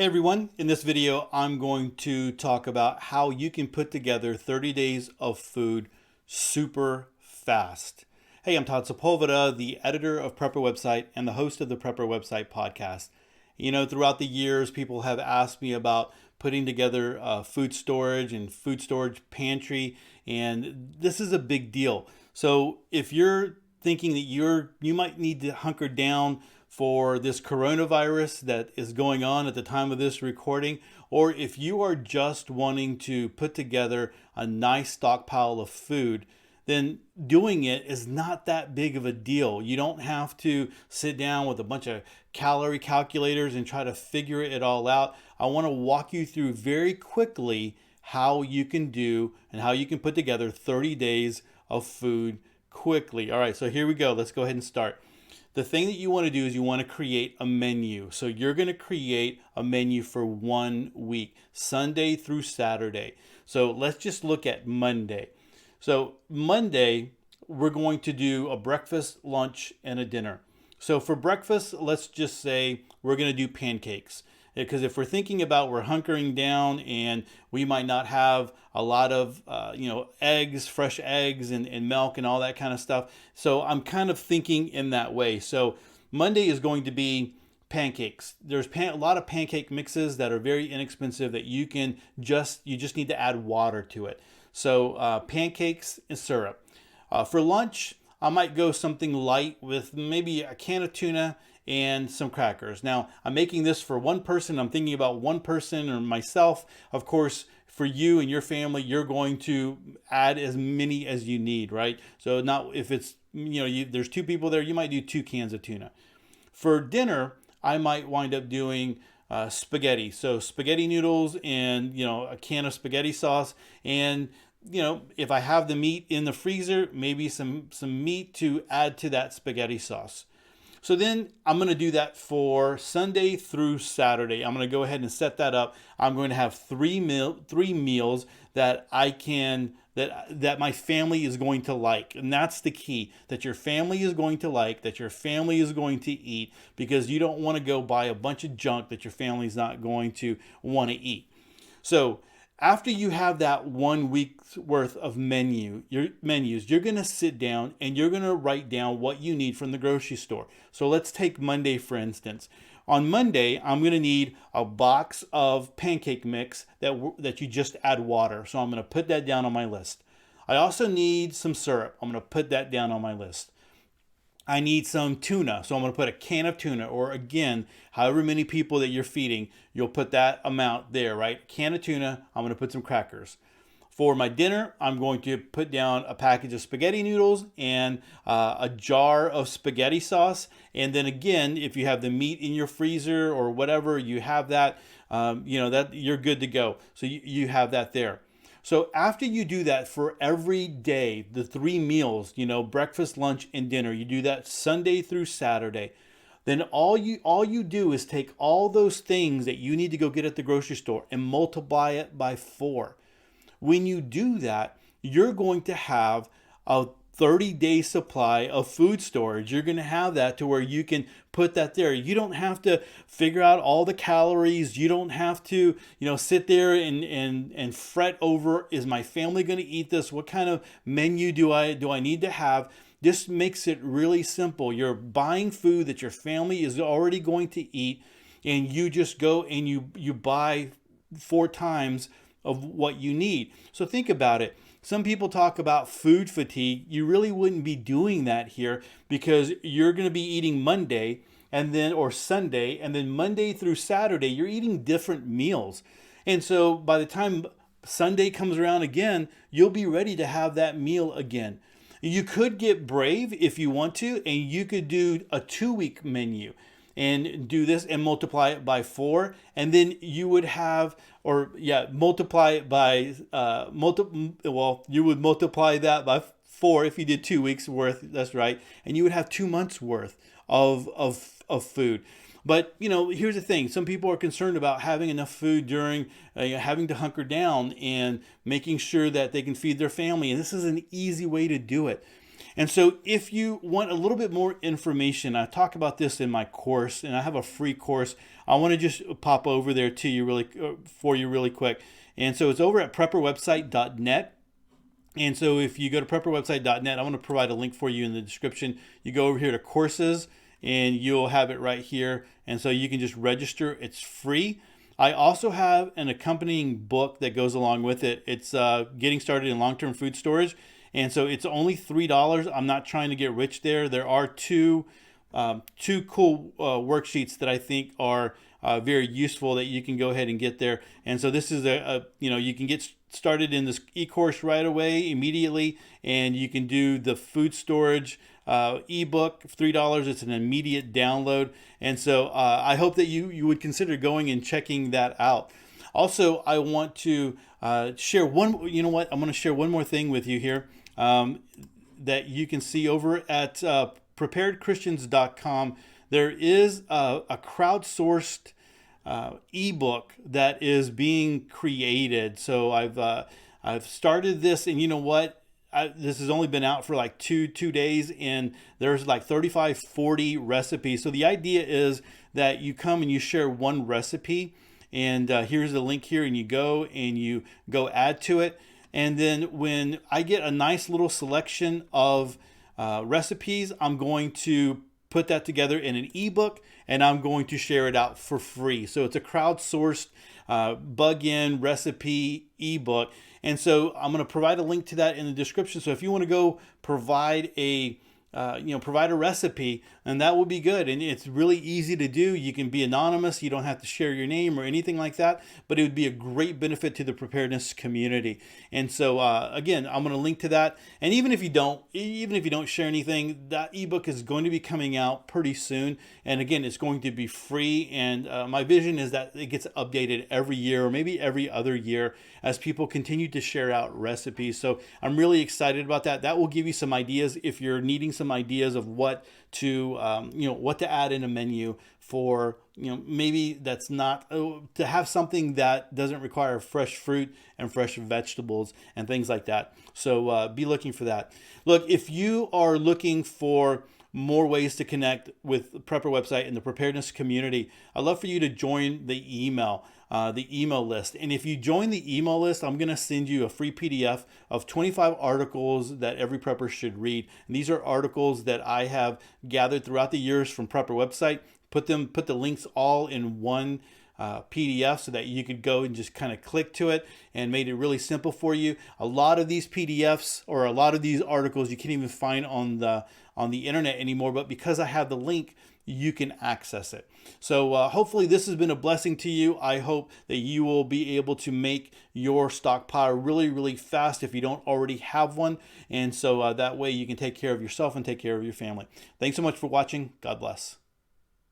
Hey everyone, in this video I'm going to talk about how you can put together 30 days of food super fast. Hey, I'm Todd Sepulveda, the editor of Prepper Website and the host of the Prepper Website podcast. You know, throughout the years, people have asked me about putting together food storage and food storage pantry, and this is a big deal. So if you're thinking that you might need to hunker down for this coronavirus that is going on at the time of this recording, or if you are just wanting to put together a nice stockpile of food, then doing it is not that big of a deal. You don't have to sit down with a bunch of calorie calculators and try to figure it all out. I want to walk you through very quickly how you can do and how you can put together 30 days of food quickly. All right, so here we go. Let's go ahead and start. The thing that you want to do is you want to create a menu. So you're going to create a menu for 1 week, Sunday through Saturday. So let's just look at Monday. So Monday, we're going to do a breakfast, lunch, and a dinner. So for breakfast, let's just say we're going to do pancakes. Because if we're thinking about we're hunkering down and we might not have a lot of eggs, fresh eggs and milk and all that kind of stuff. So I'm kind of thinking in that way. So Monday is going to be pancakes. There's a lot of pancake mixes that are very inexpensive that you just need to add water to it. So pancakes and syrup. For lunch, I might go something light with maybe a can of tuna and some crackers. Now, I'm making this for one person. I'm thinking about one person or myself. Of course, for you and your family, you're going to add as many as you need, right? So not if it's, there's two people there, you might do 2 cans of tuna. For dinner, I might wind up doing spaghetti. So spaghetti noodles and, a can of spaghetti sauce. And, if I have the meat in the freezer, maybe some meat to add to that spaghetti sauce. So then I'm going to do that for Sunday through Saturday. I'm going to go ahead and set that up. I'm going to have three meals that that my family is going to like. And that's the key, that your family is going to like, that your family is going to eat, because you don't want to go buy a bunch of junk that your family's not going to want to eat. So after you have that 1 week's worth of menus, you're going to sit down and you're going to write down what you need from the grocery store. So let's take Monday, for instance. On Monday, I'm going to need a box of pancake mix that you just add water. So I'm going to put that down on my list. I also need some syrup. I'm going to put that down on my list. I need some tuna, so I'm going to put a can of tuna, or again, however many people that you're feeding, you'll put that amount there, right? Can of tuna, I'm going to put some crackers. For my dinner, I'm going to put down a package of spaghetti noodles and a jar of spaghetti sauce. And then again, if you have the meat in your freezer or whatever, you have that, that you're good to go. So you have that there. So after you do that for every day, the 3 meals, breakfast, lunch, and dinner, you do that Sunday through Saturday, then all you do is take all those things that you need to go get at the grocery store and multiply it by 4. When you do that, you're going to have a 30-day supply of food storage. You're going to have that to where you can put that there. You don't have to figure out all the calories. You don't have to, sit there and fret over, is my family going to eat this? What kind of menu do I need to have? This makes it really simple. You're buying food that your family is already going to eat, and you just go and you buy 4 times of what you need. So think about it. Some people talk about food fatigue. You really wouldn't be doing that here, because you're going to be eating Monday or Sunday, and then Monday through Saturday, you're eating different meals. And so by the time Sunday comes around again, you'll be ready to have that meal again. You could get brave if you want to, and you could do a 2-week menu and do this and multiply it by 4, and then you would have, multiply it by you would multiply that by 4 if you did 2 weeks worth. That's right, and you would have 2 months worth of food. But here's the thing: some people are concerned about having enough food during having to hunker down and making sure that they can feed their family, and this is an easy way to do it. And so if you want a little bit more information, I talk about this in my course, and I have a free course. I want to just pop over there to you for you really quick. And so it's over at prepperwebsite.net. And so if you go to prepperwebsite.net, I want to provide a link for you in the description. You go over here to courses and you'll have it right here. And so you can just register. It's free. I also have an accompanying book that goes along with it. It's Getting Started in Long-Term Food Storage. And so it's only $3. I'm not trying to get rich there. There are two cool worksheets that I think are very useful that you can go ahead and get there. And so this is you can get started in this e-course right away, immediately, and you can do the food storage ebook, $3. It's an immediate download. And so I hope that you would consider going and checking that out. Also, I want to share one, you know what, I'm going to share one more thing with you here that you can see over at preparedchristians.com. There is a crowdsourced ebook that is being created. So I've started this, and you know what? This has only been out for like two days, and there's like 35-40 recipes. So the idea is that you come and you share one recipe, and here's the link here, and you go add to it. And then when I get a nice little selection of recipes, I'm going to put that together in an ebook, and I'm going to share it out for free. So it's a crowdsourced bug-in recipe ebook. And so I'm going to provide a link to that in the description. So if you want to go provide a recipe, and that will be good. And it's really easy to do. You can be anonymous. You don't have to share your name or anything like that, but it would be a great benefit to the preparedness community. And so again, I'm going to link to that. And even if you don't share anything, that ebook is going to be coming out pretty soon. And again, it's going to be free. And my vision is that it gets updated every year, or maybe every other year, as people continue to share out recipes. So I'm really excited about that. That will give you some ideas if you're needing some ideas of what to add in a menu for, maybe that's not to have something that doesn't require fresh fruit and fresh vegetables and things like that. So be looking for that. Look, if you are looking for more ways to connect with the Prepper website and the preparedness community, I'd love for you to join the email list. And if you join the email list, I'm going to send you a free PDF of 25 articles that every prepper should read. And these are articles that I have gathered throughout the years from Prepper website, put the links all in one PDF so that you could go and just kind of click to it, and made it really simple for you. A lot of these PDFs or a lot of these articles you can't even find on the internet anymore, but because I have the link, you can access it. So hopefully this has been a blessing to you. I hope that you will be able to make your stockpile really, really fast if you don't already have one. And so that way you can take care of yourself and take care of your family. Thanks so much for watching. God bless.